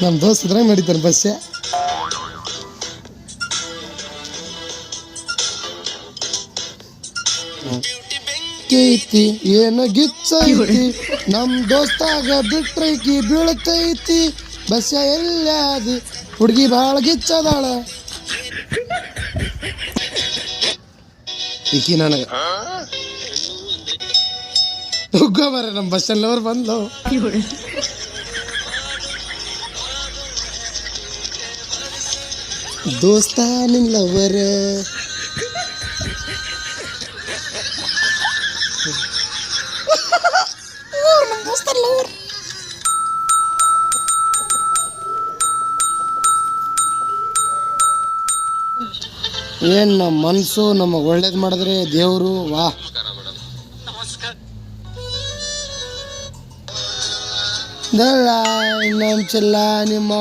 ನಮ್ಮ ದೋಸ್ತ ಇದ್ರಾಗ ನಡೀತಾನೆ ಬಸ್ಸೆ. ಐತಿ ಏನು ಗಿಚ್ಚೈತಿ ನಮ್ ದೋಸ್ತಾಗ ಬಿಟ್ರೈಕಿ ಬೀಳ್ತೈತಿ ಬಸ್ಸ ಎಲ್ಲಾದಿ ಹುಡುಗಿ ಭಾಳ ಗಿಚ್ಚದಾಳ ಈಕಿ ನನಗ ಹುಗ್ಗ ಬರ ನಮ್ಮ ಬಸ್ಸಲ್ಲವ್ರು ಬಂದು ದೋಸ್ತ ನಿಲ್ಲವರ ಏನ್ ನಮ್ಮ ಮನಸ್ಸು ನಮಗೆ ಒಳ್ಳೇದು ಮಾಡಿದ್ರೆ ದೇವರು ವಾ. ನಮ್ಮ ಚೆಲ್ಲ ನಿಮ್ಮ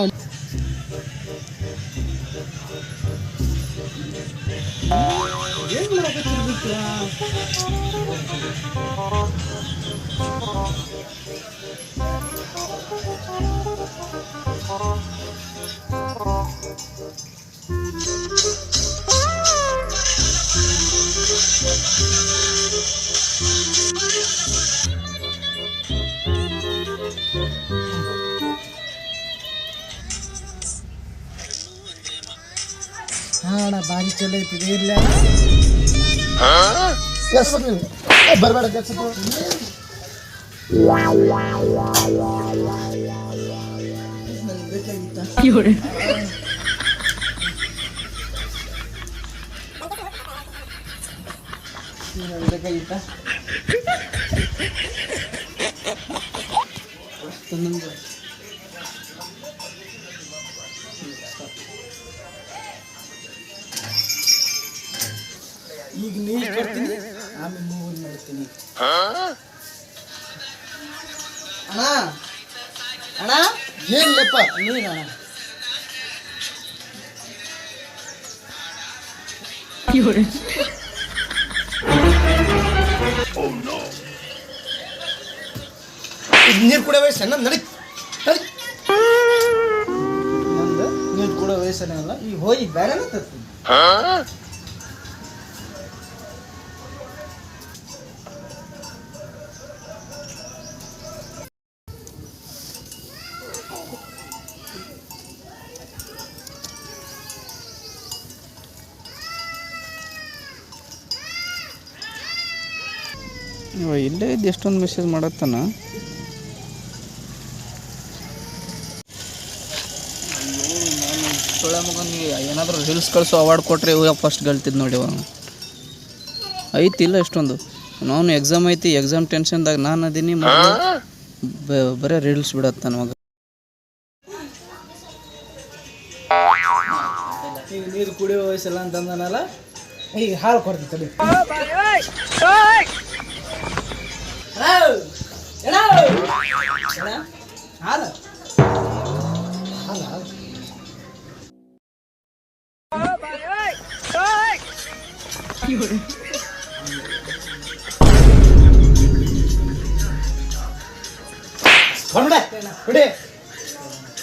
ಹಾಂ ಭಾರಿ ಚಲೋ ಐತಿದೆ ಇಲ್ಲ ಬರಬೇಡ ಬೇಕಾಗಿತ್ತ ಈಗ ನೀರು ಕೊಡ್ತೀನಿ ಆಮೇಲೆ ಮೂರು ಮಾಡ್ತೀನಿ. ಅಣ್ಣ ಅಣ್ಣ ಏನ್ಲಪ್ಪ ನೀರು ಅಣ್ಣ ನೀರು ಕುಡಿಯೋ ವಯಸ್ಸನ್ನ ನಡಿ ನಂದು ನೀರು ಕುಡಿಯೋ ವಯಸ್ಸನ್ನ ಅಲ್ಲ ಈಗ ಹೋಗಿ ಬೇರೆನ ತರ್ತೀನಿ. ಇಲ್ಲೇ ಇದ್ದು ಎಷ್ಟೊಂದು ಮೆಸೇಜ್ ಮಾಡತ್ತಾನ. ನಾನು ಮಗನಿಗೆ ಏನಾದರೂ ರೀಲ್ಸ್ ಕಳಿಸೋ ಅವಾರ್ಡ್ ಕೊಟ್ಟರೆ ಇವಾಗ ಫಸ್ಟ್ ಗೆಲ್ತಿದ್ದು ನೋಡಿ. ಅವ ಐತಿಲ್ಲ ಎಷ್ಟೊಂದು ನಾನು ಎಕ್ಸಾಮ್ ಐತಿ ಎಕ್ಸಾಮ್ ಟೆನ್ಷನ್ದಾಗ ನಾನು ಅದೀನಿ ಬರೀ ರೀಲ್ಸ್ ಬಿಡತ್ತಾನ ಮಗ. ಈಗ ನೀರು ಕುಡಿಯೋ ವಯಸ್ಸಲ್ಲ ಅಂತಂದನಲ್ಲ ಈಗ ಹಾಲು ಕೊಡ್ತೀನಿ. ಹಾಲು ಬಿಡಿ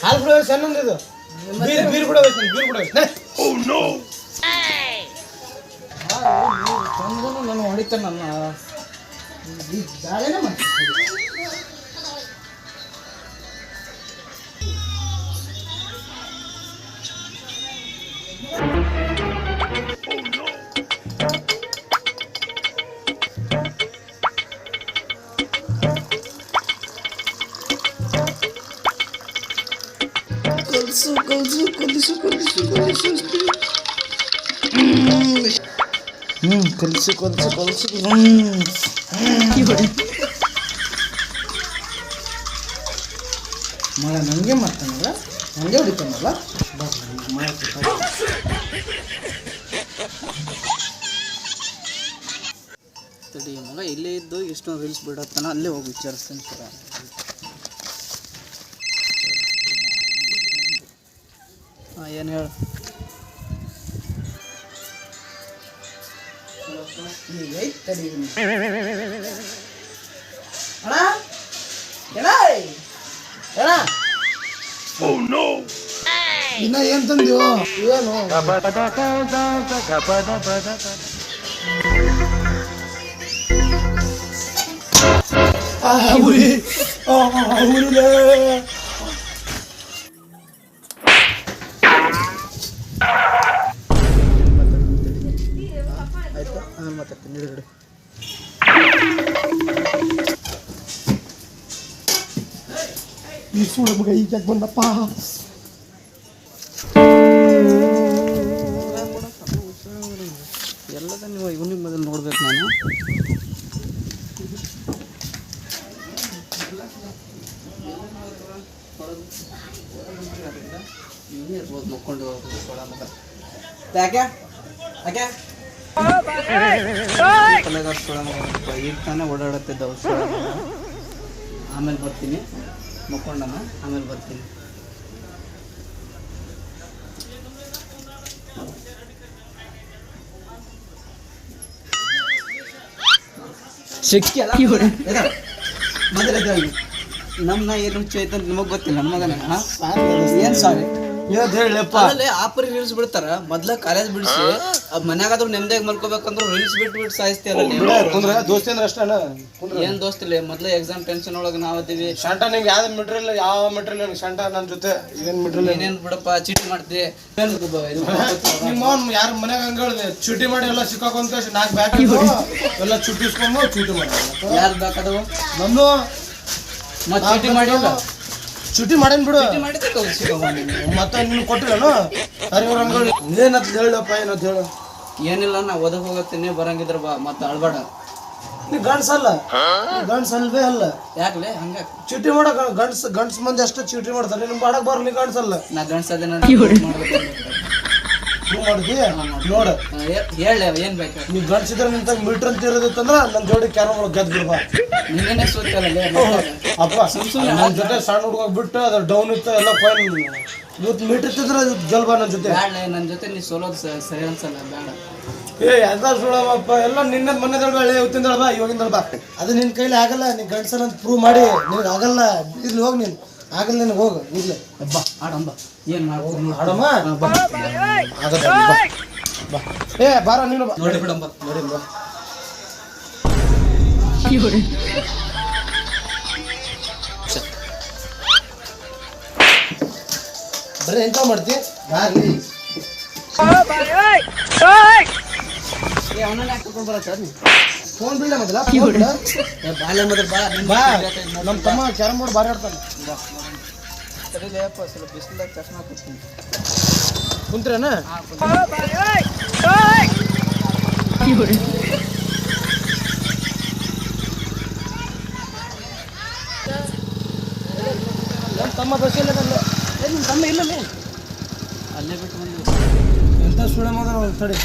ಹಾಲು ಕುಡಿಯೋ ಸಣ್ಣ ಇದು ಬೀರ್ ಕೂಡ ನಾನು ಹೊಡಿತಾನೆ ನನ್ನ ದಾಳಿನೇ ಮಾಡ್ತೀನಿ. ಕಲಿಸು ಮಗ ನನಗೆ ಮಾಡ್ತಾನಲ್ಲ ನನಗೆ ಹೊಡಿತಾನಲ್ಲ ತಡಿ ಮಗ ಇಲ್ಲೇ ಇದ್ದು ಎಷ್ಟೊಂದು ರೀಲ್ಸ್ ಬಿಡತ್ತಾನ ಅಲ್ಲೇ ಹೋಗಿ ವಿಚಾರಿಸ್ತೀನಿ ಸರ. ಹಾಂ ಏನು ಹೇಳು ಇನ್ನ ಏನ್ ತಂದ್ಯೋ ಏನು ಉರಿ ಉರಿಲೇ ಆಯ್ತು ಆಮೇಲೆ ಮಾತಾಡ್ತೀನಿ ಹಿಡಿಗಡೆ ಈ ಸುಳ್ಳು ಮಗ ಈಗ ಯಾಕೆ ಬಂದಪ್ಪ ಎಲ್ಲದ ನೀವು ಇವನಿಗೆ ಮೊದಲು ನೋಡ್ಬೇಕು ನಾನು ಇವನೇ ಇರ್ಬೋದು ಮಕ್ಕೊಂಡು ಯಾಕೆ ಯಾಕೆ ಈಗ ತಾನೇ ಓಡಾಡುತ್ತಿದ್ದವು ಆಮೇಲೆ ಬರ್ತೀನಿ ಮಕ್ಕೊಂಡನ ಆಮೇಲೆ ಬರ್ತೀನಿ ಶಕ್ತಿ ಅಲ್ಲ ಮೊದಲ ನಮ್ಮ ಏನು ಹುಚ್ಚು ಐತೆ ಅಂತ ನಿಮಗೆ ಗೊತ್ತಿಲ್ಲ ನನ್ನ ಮಗನ ಏನು ಸಾರಿ ಹೇಳಪ್ಪ ಅಲ್ಲೇ ಆಪರಿ ರೀಲ್ಸ್ ಬಿಡ್ತಾರ ಮೊದ್ಲ ಕಾಲೇಜ್ ಬಿಡಿಸಿ ಮನ್ಯಾಗಾದ್ರೂ ನೆಮ್ಮದಿಯಾಗಿ ಮಲ್ಕೋಬೇಕಂದ್ರೆ ರೀಲ್ಸ್ ಬಿಟ್ಟು ಸಾಯಿಸ್ತೀಯಲ್ಲ ದೋಸ್ತಿ ಅಂದ್ರೆ ಅಷ್ಟೇ ಏನ್ ದೋಸ್ತಿಲ್ಲ ಮೊದ್ಲ ಎಕ್ಸಾಮ್ ಟೆನ್ಷನ್ ಒಳಗೆ ನಾವ್ ಅದೀವಿ ಶಂಟ ನಿಮ್ಗೆ ಯಾವ್ದು ಮೆಟೀರಿಯಲ್ ಯಾವ ಮೆಟೀರಿಯಲ್ ಶಂಟ ನನ್ನ ಜೊತೆ ಏನ್ ಮೆಟೀರಿಯಲ್ ಏನೇನ್ ಬಿಡಪ್ಪ ಚೀಟಿ ಮಾಡ್ತಿ ನಿಮ್ಮ ಯಾರ ಮನ್ಯಾಗ ಹಂಗ ಹೇಳಿದೆ ಚುಟಿ ಮಾಡಿ ಎಲ್ಲ ಸಿಕ್ಕಾಕೊಂತ 4 ಬ್ಯಾಗ್ ಎಲ್ಲ ಚುಟ್ಟಿಸ್ಕೊಂಡು ಚುಟಿ ಮಾಡಿ ಯಾರು ಬೇಕಾದವು ನಮ್ದು ಮತ್ತೆ ಚೀಟಿ ಮಾಡಿಲ್ಲ ಚುಟಿ ಮಾಡೇನ್ ಬಿಡು ಮಾಡಿದ್ರೆ ಮತ್ತೆ ನಿನ್ ಕೊಟ್ಟಿಲ್ಲನು ಹರಿವರ ಅಂಗಡಿ ಏನಂತ ಹೇಳಪ್ಪ ಏನಂತ ಹೇಳು ಏನಿಲ್ಲ ನಾ ಓದಕ್ ಹೋಗತ್ತೀನಿ ಬರಂಗಿದ್ರ ಬಾ ಮತ್ತೆ ಅಳ್ಬೇಡ ನೀ ಗಂಡ್ಸಲ್ಲ ಗಂಡ್ಸಲ್ವೇ ಅಲ್ಲ ಯಾಕ್ಲೆ ಹಂಗ ಚೀಟಿ ಮಾಡಕ್ ಗಂಡ್ಸ್ ಮಂದಿ ಅಷ್ಟೇ ಚೀಟಿ ಮಾಡ್ತಾರೆ ನಿಮ್ ಮಾಡಕ್ ಬರ್ಲಿ ಗಂಡ್ಸಲ್ಲ ನಾ ಗಂಡ್ಸದೇನ ನೀವು ಮಾಡಿದ್ವಿ ನೋಡ ಹೇಳ ಏನ್ ಬೇಕು ನೀವ್ ಗಂಡ್ಸಿದ್ರೆ ನಿಂತ ಮೀಟರ್ ಅಂತ ಇರೋದಿತ್ತಂದ್ರ ನನ್ ಜೋಡಿ ಕ್ಯಾರಮ್ ಗೆದ್ ಬಿಡ್ಬಾ ನೀನೇನೆ ಸೋತಲ್ಲ ಅಪ್ಪ ನನ್ ಜೊತೆ ಸಣ್ಣ ಹುಡುಗ ಬಿಟ್ಟು ಅದ್ರ ಡೌನ್ ಇತ್ತು ಎಲ್ಲ ಫೈನ್ ಇವತ್ತು ಮೀಟರ್ ಇತ್ತಿದ್ರೆ ಗೆಲ್ಬಾ ನನ್ ಜೊತೆ ಬೇಡ ನನ್ ಜೊತೆ ನೀ ಸೋಲೋದು ಸರಿ ಅನ್ಸಲ್ಲ ಬೇಡ ಎಂತ ಸುಳಪ್ಪ ಎಲ್ಲ ನಿನ್ನ ಮೊನ್ನೆದಳ ಇವತ್ತಿಂದ ಬಾ ಇವಾಗಿಂದ ಬಾ ಅದು ನಿನ್ ಕೈಲಿ ಆಗಲ್ಲ ನೀನ್ ಗಂಡ್ಸಲ್ಲ ಅಂತ ಪ್ರೂವ್ ಮಾಡಿ ನಿನಗೆ ಆಗಲ್ಲ ಇರ್ಲಿ ಹೋಗಿ ನೀನು ಆಗಲ್ಲ ನಿನಗೆ ಹೋಗು ಇರ್ಲಿ ಬಾ ಆಡಂಬ ಏನ್ ಮಾಡ್ಬೋದು ಆಡಮ್ಮ ಆಗಲ್ಲ ಬಾ ಏ ಬಾರ ನೀನು ಬಾ ನೋಡಿ ಬಿಡಂಬ ನೋಡಿ ಬಾ ಬರೀ ಎಂತ ಮಾಡ್ತಿ ಬಾರ್ಲಿ ಅವನನ್ನ ಹಾಕೊಂಡು ಬರತ್ತ ಫೋನ್ ಬಿಡ ಮೊದಲ ಬಾಲ್ಯ ಮೊದಲು ಬಾ ಬಾ ನಮ್ಮ ತಮ್ಮ ಕ್ಯಾರಮ್ ಬೋರ್ಡ್ ಬಾರಿ ಆಡ್ತಾನೆ ಸರಿಲೇಪ್ಪ ಸ್ವಲ್ಪ ಬಿಸಿಲಾಗ ಚಶ್ಮಾ ಹಾಕ್ತೀನಿ ಕುಂತ್ರೇನ ನಮ್ಮ ತಮ್ಮ ಬಸ್ಸಲ್ಲ ನಿಮ್ಮ ತಮ್ಮ ಇಲ್ಲಲೇ ಅಲ್ಲೇ ಬಿಟ್ಟು ಬಂದು ಎಂತ ಸುಳ್ಳ ಮಾಡ ತಡಿ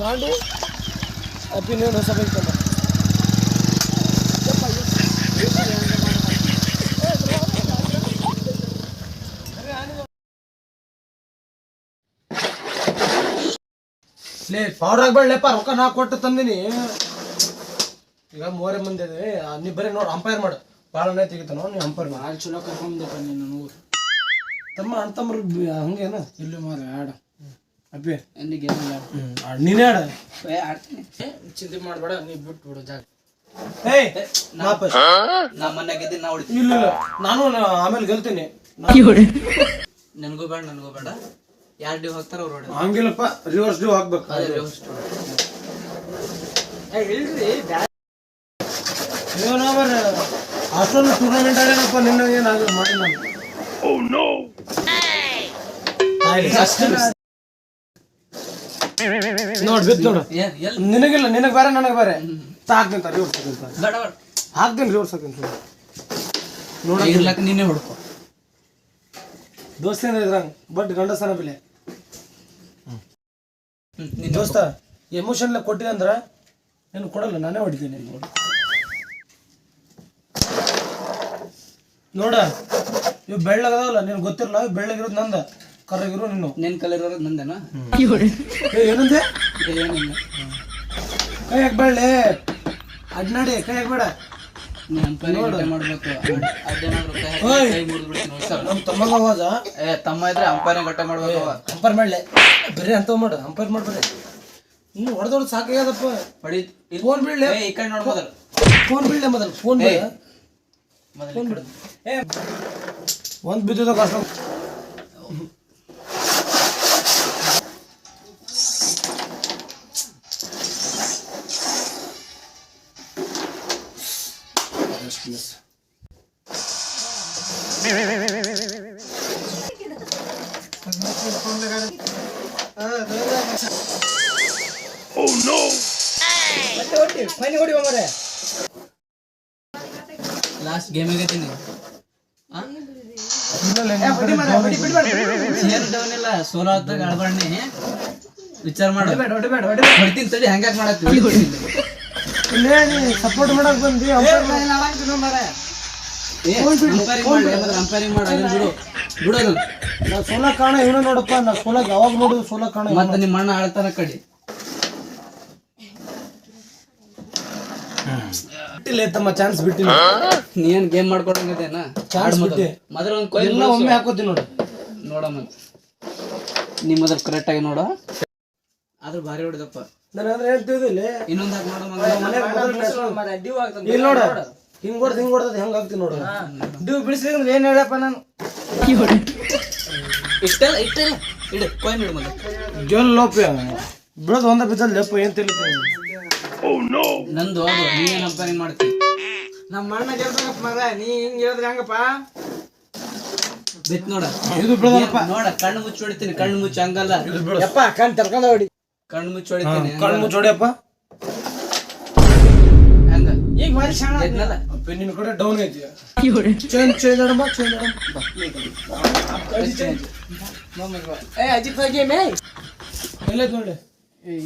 ಗಾಂಡು ಅಪ್ಪಿನ ಹೊಸ ಬೈಕ್ ತಂದ ಲೇ ಪೌಡರ್ ಆಗ್ಬೇಡಪ್ಪ ರೊಕ್ಕ ನಾ ಕೊಟ್ಟು ತಂದಿನಿ ಈಗ 3 ಮಂದಿ ಅದೇ ನೀ ಬರೀ ನೋಡಿ ಅಂಪೈರ್ ಮಾಡು ಭಾಳ ತೆಗಿತಾನೋ ನೀ ಅಂಪೈರ್ ಮಾಡು ಭಾಳ ಚಲೋ ಕರ್ಕೊಂಡಪ್ಪ ನೀನು ತಮ್ಮ ಅಂತಮ್ರ ಹಂಗೇನ ಇಲ್ಲಿ ಮಾರ ಆಡ ಅಪ್ಪಿ ಎಲ್ಲಿಗೆ ನೀನೇ ಆಡ ಆಡ್ತೀನಿ ಚಿಂತೆ ಮಾಡಬೇಡ ನೀ ಬಿಟ್ಟು ಬಿಡು ಜಾಗ ನಾ ಮನ್ಯಾಗ ಇದ್ದೀನಿ ನಾ ಹೊಡಿತೀನಿ ಇಲ್ಲ ನಾನು ಆಮೇಲೆ ಗೆಲ್ತೀನಿ ನನಗೂ ಬೇಡ ನನಗೂ ಬೇಡ ಯಾರು ಡ್ಯೂ ಹಾಕ್ತಾರ ಅವ್ರು ಹೊಡೆ ಹಂಗಿಲ್ಲಪ್ಪ ರಿವರ್ಸ್ ಡ್ಯೂ ಹಾಕ್ಬೇಕು ಅಷ್ಟೊಂದು ಟೂರ್ನಮೆಂಟ್ ಆಡೇನಪ್ಪ ನಿನ್ನ ಏನಾಗ ಮಾಡಿ ನಾನು ನೋಡ್ ಬಿತ್ ನೋಡು ನಿನಗಿಲ್ಲ ನಿನಗೆ ಬೇರೆ ನನಗೆ ಬೇರೆ ಹಾಕ್ತೀನಿ ರಿವರ್ಸ್ ಹಾಕ್ತೀನಿ ರಿವರ್ಸ್ ಹಾಕ್ತೀನಿ ನೋಡ ಇರ್ಲಕ್ಕ ನೀನೇ ಹೊಡ್ಕೊ ದೋಸ್ತ ಇದ್ರಂಗ ಬಟ್ ಗಂಡಸನ ಬೆಲೆ ದೋಸ್ತ ಎಮೋಷನ್ ಕೊಟ್ಟಿದೆ ಅಂದ್ರ ನೀನು ಕೊಡಲ್ಲ ನಾನೇ ಹೊಡಿತೀನಿ ನೋಡ ಇವ್ ಬೆಳ್ಳಗದಾವಲ್ಲ ನಿನ್ ಗೊತ್ತಿರಲ್ಲ ಇವ್ ಬೆಳ್ಳಗಿರೋದು ನಂದ ಕರ್ರಗಿರೋ ನೀನು ನಿನ್ ಕಲರ್ ಇರೋದು ನಂದೇನಾ ಏನಂದೆ ಏನಿಲ್ಲ ಕೈ ಹಾಕ್ಬೇಳೆ ಅಡ್ನಾಡಿ ಕೈ ಹಾಕ್ಬೇಡ ನೀ ಅಂಪೈರ್ ಮಾಡ್ಬೇಕು ಅದೇನಾದ್ರು ಕೈ ಮುರಿದ್ಬಿಡ್ತೀನಿ ಸರ್ ನಮ್ ತಮ್ಮಗ ಅವಾಜ ತಮ್ಮ ಇದ್ರೆ ಅಂಪೈರ್ ಗಟ್ಟೆ ಮಾಡ್ಬೇಕು ಅಂಪೈರ್ ಮಾಡ್ಲೆ ಬರೀ ಅಂತ ಮಾಡು ಅಂಪೈರ್ ಮಾಡ್ಬೇಡಿ ಇನ್ನು ಹೊಡೆದೊಡ್ದು ಸಾಕಾಗ್ಯದಪ್ಪ ಹೊಡಿ ಫೋನ್ ಬಿಡ್ಲೆ ಈ ಕಡೆ ನೋಡ್ ಮೊದಲು ಫೋನ್ ಬಿಡ್ಲೆ ಮೊದಲು ಫೋನ್ ಬಿಡ ಫೋನ್ ಬಿಡು ಒಂದ್ ಬಿದ್ದದ ಕಷ್ಟ ಲಾಸ್ಟ್ ಗೇಮ್ ಆಗೈತೀನಿ ಇಲ್ಲ ಸೋಲೋ ಆದಾಗ ಆಡ್ಬಾರ್ನಿ ವಿಚಾರ ಮಾಡು ಹೊಡಿತೀನಿ ತಡಿ ಹಂಗ್ಯಾಕ್ ಮಾಡತ್ತಿ ಸಪೋರ್ಟ್ ಮಾಡಕ್ ಬಂದಿ ಅಂಪೈರಿಂಗ್ ಮಾಡ ಬಿಡು ಬಿಡೋದು ನಾ ಸೋಲ ಕಾಣ ಇವನ ನೋಡಪ್ಪ ನಾ ಸೋಲಾಗ ಯಾವಾಗ ನೋಡುದು ಸೋಲ ಕಾಣ ಮತ್ತೆ ನಿಮ್ಮ ಅಣ್ಣ ಆಳ್ತಾನ ಕಡಿ ಬಿಟ್ಟಿಲ್ಲ ತಮ್ಮ ಚಾನ್ಸ್ ಬಿಟ್ಟಿಲ್ಲ ನೀನ್ ಗೇಮ್ ಮಾಡ್ಕೊಳಂಗದೇನ ಚಾನ್ಸ್ ಬಿಟ್ಟಿ ಮೊದಲ ಒಂದ್ ಕೊಯ್ಲು ಎಲ್ಲ ಒಮ್ಮೆ ಹಾಕೋತಿ ನೋಡು ನೋಡ ಮತ್ತೆ ನೀ ಮೊದಲು ಕರೆಕ್ಟ್ ಆಗಿ ನೋಡ ಆದ್ರೂ ಭಾರಿ ಹೊಡೆದಪ್ಪ ನಾನು ಅಂದ್ರೆ ಹೇಳ್ತಿದ್ದಿಲ್ಲ ಇನ್ನೊಂದ್ ಹಾಕಿ ನೋಡ ಇಲ್ಲಿ ನೋಡ ಹಿಂಗ್ ಹೊಡ್ದದ ಹೆಂಗ್ ಆಗ್ತಿ ನೋಡು ಡ್ಯೂ ಬಿಡಿಸ್ಲಿಕ್ಕೆ ಏನ್ ಹೇಳಪ್ಪ ನಾನು ಇಷ್ಟಲ್ಲ ಇಟ್ಟಲ್ಲ ಇಡು ಕೊಯ್ನ್ ಇಡು ಮೊದಲು ಜೋಲ್ ಲೋಪ ಬಿಡೋದು ಒಂದ ಬಿದ್ದಲ್ಲ ಲೆಪ್ಪ ಏನ್ ತಿಳಿತ ನಂದು ಅದು ನೀನ್ ಅಂಪೈರಿಂಗ್ ಮಾಡ್ತಿ ನಮ್ಮ ಅಣ್ಣ ಗೆಲ್ಬೇಕಪ್ಪ ಮಗ ನೀ ಹಿಂಗ್ ಹೇಳಿದ್ರೆ ಹೆಂಗಪ್ಪ ಬಿತ್ ನೋಡ ಇದು ಬಿಡೋದಪ್ಪ ನೋಡ ಕಣ್ಣು ಮುಚ್ಚಿ ಹೊಡಿತೀನಿ ಕಣ್ಣು ಮುಚ್ಚಿ ಹಂಗಲ್ಲ ಯಪ್ಪ ಕಣ್ ತರ್ಕೊಂಡ ಹೊಡಿ ಕಣ್ಣು ಮುಚ್ಚಿ ಹೊಡಿತೀನಿ ಕಣ್ಣು ಮುಚ್ಚೋಡಿಯಪ್ಪ ಹಂಗ ಈಗ ಮಾಡಿ ಶಾಣ ಎದ್ನಲ್ಲ ನಿನ್ ಕಡೆ ಡೌನ್ ಐತಿ ಚೇಂಜ್ ಅಡಂಬ ಏ ಅಜ್ಜಿ ಹೋಗಿ ಮೇ ಎಲ್ಲೈತ್ ನೋಡಿ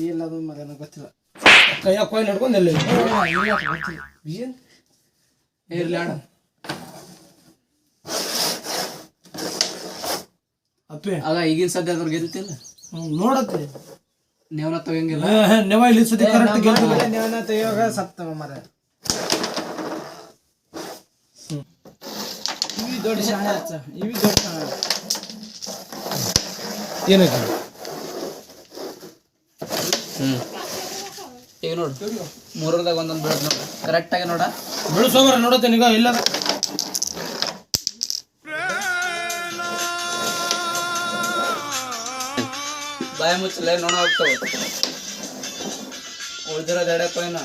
ಇಲ್ಲ ಅದು ಮಗ ನನಗೆ ಗೊತ್ತಿಲ್ಲ ಕೈಯಾಗ ಕೊಯ್ ನಡ್ಕೊಂಡ್ ಎಲ್ಲ ಏನ್ ಇರ್ಲಿ ಆಡ ಅಪ್ಪೆ ಆಗ ಈಗಿನ ಸದ್ಯ ಅದ್ರ ಗೆಲ್ತಿಲ್ಲ ನೋಡತ್ತೆ ನೀವನ ತಗಂಗಿಲ್ಲ ನೆವ ಇಲ್ಲಿ ಸತಿ ಕರೆಕ್ಟ್ ಗೆಲ್ತಿಲ್ಲ ನೀವನ್ನ ತೆಗಿಯೋಗ ಸತ್ತ ಮರ ಇವಿ ದೊಡ್ಡ ಶಾಣ ಹಚ್ಚ ಇವಿ ದೊಡ್ಡ ಶಾಣ ಏನಕ್ಕೆ ಈಗ ನೋಡು ಮೂರದಾಗ ಒಂದೊಂದು ಬೆಳೆದ್ ನೋಡು ಕರೆಕ್ಟ್ ಆಗಿ ನೋಡ ಬೆಳೆಸೋಗ್ರ ನೋಡತ್ತೆ ನಿಗ ಇಲ್ಲ ಬಾಯ ಮುಚ್ಚಲೆ ನೋಡ ಹೋಗ್ತಾವ ಉಳ್ದಿರೋದು ಎಡೆ ಕೊಯ್ನ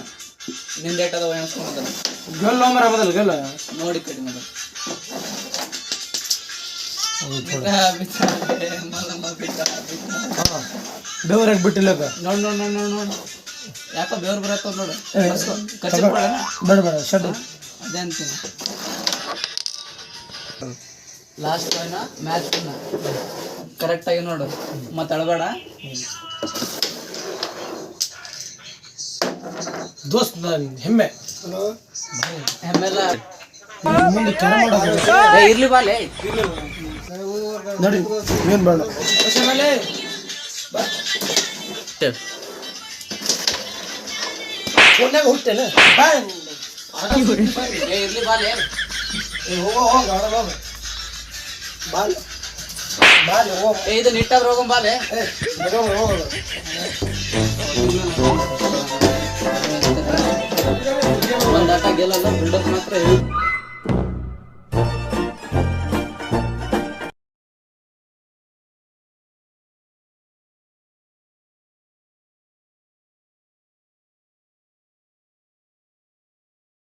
ನಿಂದೇಟದ ಎಣಿಸ್ಕೊಂಬದಲ್ಲ ಗೆಲ್ಲ ಮರ ಬದಲ್ ಗೆಲ್ಲ ನೋಡಿ ಕಡಿ ಮೊದಲು ಬೆವರಾಗ ಬಿಟ್ಟಿಲ್ಲ ನೋಡ್ ನೋಡ್ ನೋಡ್ ನೋಡ್ ನೋಡ್ ಯಾಕೋ ಬೆವ್ರು ಬರತ್ತವ ನೋಡು ಬೇಡ ಬೇಡ ಶಡ್ ಅದೇ ಅಂತೀನಿ ಲಾಸ್ಟ್ ಕೊಯ್ನ ಮ್ಯಾಚ್ ಕರೆಕ್ಟ್ ಆಗಿ ನೋಡು ಮತ್ತೆ ಅಳಬೇಡ ದೋಸ್ತ್ ಹೆಮ್ಮೆ ಆಮೇಲೆ ಮುಂದೆ ಕೆರೆ ಮಾಡೋದು ಇರ್ಲಿ ಬಾಲೆ ನೋಡಿ ಏನ್ ಬೇಡ ಫೋನ್ಯಾಗ ಹುಟ್ಟೇನ ಇರ್ಲಿ ಬಾಲೆ ಬಾಲ್ ಬಾಲ್ ಹೋಗ ಇದು ನಿಟ್ಟಾದ್ರೆ ಹೋಗಂ ಬಾಲೆ ಹೋಗ